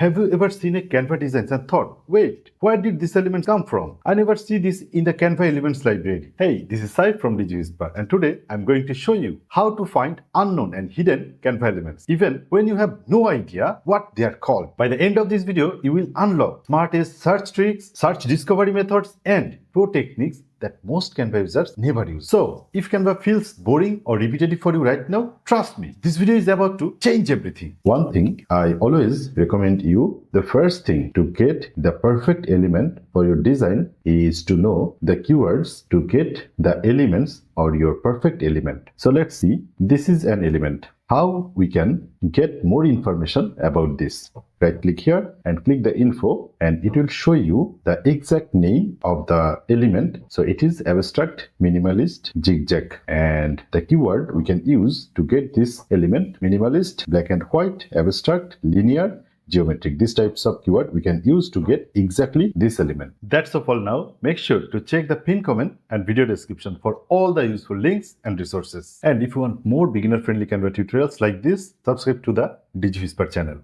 Have you ever seen a Canva design and thought, wait, where did this element come from? I never see this in the Canva elements library. Hey, this is Saif from Digi Whisper, and today I'm going to show you how to find unknown and hidden Canva elements, even when you have no idea what they are called. By the end of this video, you will unlock smartest search tricks, search discovery methods, and pro techniques that most Canva users never use. So, if Canva feels boring or repetitive for you right now, trust me, this video is about to change everything. One thing I always recommend you, the first thing to get the perfect element for your design is to know the keywords to get the elements or your perfect element. So let's see, this is an element. How we can get more information about this? Right click here and click the info, and it will show you the exact name of the element. So it is abstract, minimalist, zigzag, and the keyword we can use to get this element: minimalist, black and white, abstract, linear, geometric. These types of keyword we can use to get exactly this element. That's all for now. Make sure to check the pinned comment and video description for all the useful links and resources. And if you want more beginner friendly Canva tutorials like this, subscribe to the Digi Whisper channel.